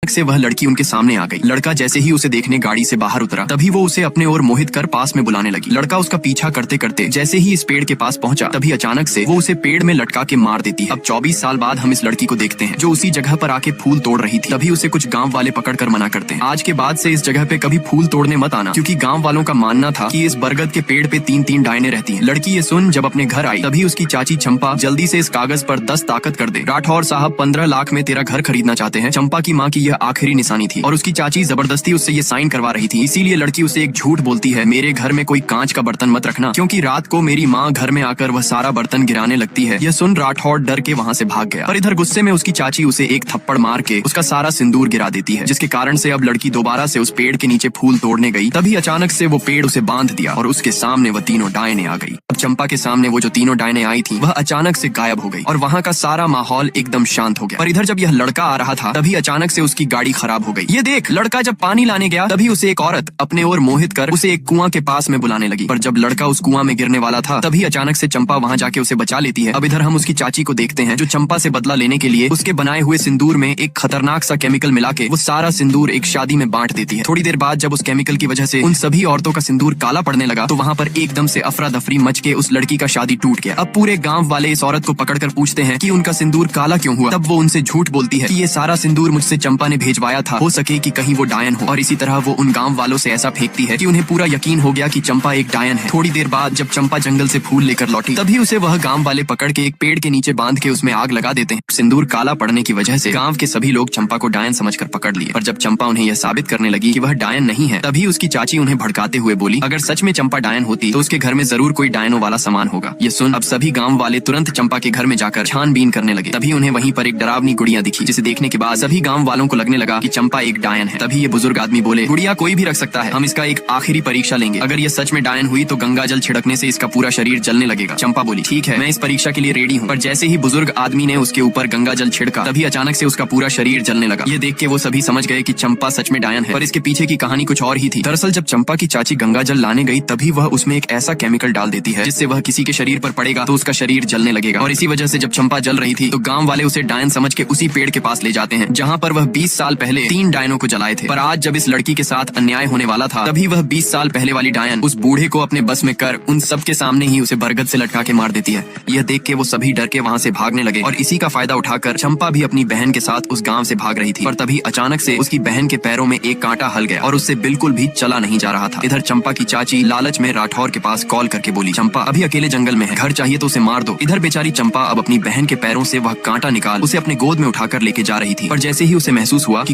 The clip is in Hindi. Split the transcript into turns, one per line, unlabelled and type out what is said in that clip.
से वह लड़की उनके सामने आ गई। लड़का जैसे ही उसे देखने गाड़ी से बाहर उतरा, तभी वो उसे अपने ओर मोहित कर पास में बुलाने लगी। लड़का उसका पीछा करते करते जैसे ही इस पेड़ के पास पहुंचा, तभी अचानक से वो उसे पेड़ में लटका के मार देती है। अब 24 साल बाद हम इस लड़की को देखते हैं जो उसी जगह पर आके फूल तोड़ रही थी। तभी उसे कुछ गाँव वाले पकड़ कर मना करते हैं, आज के बाद से इस जगह पे कभी फूल तोड़ने मत आना, क्योंकि गाँव वालों का मानना था कि इस बरगद के पेड़ पे 3-3 डायने रहती हैं। लड़की ये सुन जब अपने घर आई, तभी उसकी चाची चंपा जल्दी से इस कागज पर 10 ताकत कर दे। राठौर साहब 15 लाख में तेरा घर खरीदना चाहते हैं। चंपा की माँ की यह आखिरी निशानी थी और उसकी चाची जबरदस्ती उससे ये साइन करवा रही थी। इसीलिए लड़की उसे एक झूठ बोलती है, मेरे घर में कोई कांच का बर्तन मत रखना, क्योंकि रात को मेरी माँ घर में आकर वह सारा बर्तन गिराने लगती है। यह सुन राठौर डर के वहाँ से भाग गया, पर इधर गुस्से में उसकी चाची उसे एक थप्पड़ मार के उसका सारा सिंदूर गिरा देती है, जिसके कारण से अब लड़की दोबारा से उस पेड़ के नीचे फूल तोड़ने गई। तभी अचानक से वो पेड़ उसे बांध दिया और उसके सामने वह तीनों डायने आ गई। अब चंपा के सामने वो जो तीनों डायने आई थी वह अचानक से गायब हो गई और वहाँ का सारा माहौल एकदम शांत हो गया। पर इधर जब यह लड़का आ रहा था, तभी अचानक से उसकी गाड़ी खराब हो गई। ये देख, लड़का जब पानी लाने गया, तभी उसे एक औरत अपने ओर मोहित कर उसे एक कुआं के पास में बुलाने लगी। पर जब लड़का उस कुआं में गिरने वाला था, तभी अचानक से चंपा वहाँ जाके उसे बचा लेती है। अब इधर हम उसकी चाची को देखते हैं जो चंपा से बदला लेने के लिए उसके बनाए हुए सिंदूर में एक खतरनाक सा केमिकल मिला के वो सारा सिंदूर एक शादी में बांट देती है। थोड़ी देर बाद जब उस केमिकल की वजह से उन सभी औरतों का सिंदूर काला पड़ने लगा, तो वहाँ पर एकदम से अफरा दफरी मच के उस लड़की का शादी टूट गया। अब पूरे गाँव वाले इस औरत को पकड़कर पूछते हैं कि उनका सिंदूर काला क्यों हुआ। तब वो उनसे झूठ बोलती है कि ये सारा सिंदूर मुझसे चंपा ने भेजवाया था, हो सके कि कहीं वो डायन हो। और इसी तरह वो उन गाँव वालों से ऐसा फेंकती है कि उन्हें पूरा यकीन हो गया कि चंपा एक डायन है। थोड़ी देर बाद जब चंपा जंगल से फूल लेकर लौटी, तभी उसे वह गाँव वाले पकड़ के एक पेड़ के नीचे बांध के उसमें आग लगा देते हैं। सिंदूर काला पड़ने की वजह से गाँव के सभी लोग चंपा को डायन समझकर पकड़ लिए। पर जब चंपा उन्हें यह साबित करने लगी कि वह डायन नहीं है, तभी उसकी चाची उन्हें भड़काते हुए बोली, अगर सच में चंपा डायन होती तो उसके घर में जरूर कोई डायनों वाला सामान होगा। ये सुन अब सभी गाँव वाले तुरंत चंपा के घर में जाकर छानबीन करने लगे। तभी उन्हें वहीं पर एक डरावनी गुड़िया दिखी, जिसे देखने के बाद सभी गाँव वालों को लगने लगा कि चंपा एक डायन है। तभी ये बुजुर्ग आदमी बोले, गुड़िया कोई भी रख सकता है, हम इसका एक आखिरी परीक्षा लेंगे। अगर ये सच में डायन हुई तो गंगा जल छिड़कने से इसका पूरा शरीर जलने लगेगा। चंपा बोली, ठीक है, मैं इस परीक्षा के लिए रेडी हूँ। पर जैसे ही बुजुर्ग आदमी ने उसके ऊपर गंगा जल छिड़का, तभी अचानक से उसका पूरा शरीर जलने लगा। ये देख के वो सभी समझ गए कि चंपा सच में डायन है, पर इसके पीछे की कहानी कुछ और ही थी। दरअसल जब चंपा की चाची गंगा जल लाने गई, तभी वह उसमें एक ऐसा केमिकल डाल देती है जिससे वह किसी के शरीर पर पड़ेगा तो उसका शरीर जलने लगेगा। और इसी वजह से जब चंपा जल रही थी तो गाँव वाले उसे डायन समझ के उसी पेड़ के पास ले जाते हैं जहाँ पर वह 20 साल पहले 3 डायनों को जलाए थे। पर आज जब इस लड़की के साथ अन्याय होने वाला था, तभी वह 20 साल पहले वाली डायन उस बूढ़े को अपने बस में कर उन सब के सामने ही उसे बरगद से लटका के मार देती है। यह देख के वो सभी डर के वहाँ से भागने लगे और इसी का फायदा उठाकर चंपा भी अपनी बहन के साथ उस गाँव से भाग रही थी। पर तभी अचानक से उसकी बहन के पैरों में एक कांटा हल गया और उससे बिल्कुल भी चला नहीं जा रहा था। इधर चंपा की चाची लालच में राठौर के पास कॉल करके बोली, चंपा अभी अकेले जंगल में है, घर चाहिए तो उसे मार दो। इधर बेचारी चंपा अब अपनी बहन के पैरों से वह कांटा निकाल उसे अपने गोद में उठाकर लेके जा रही थी। पर जैसे ही उसे महसूस हुआ कि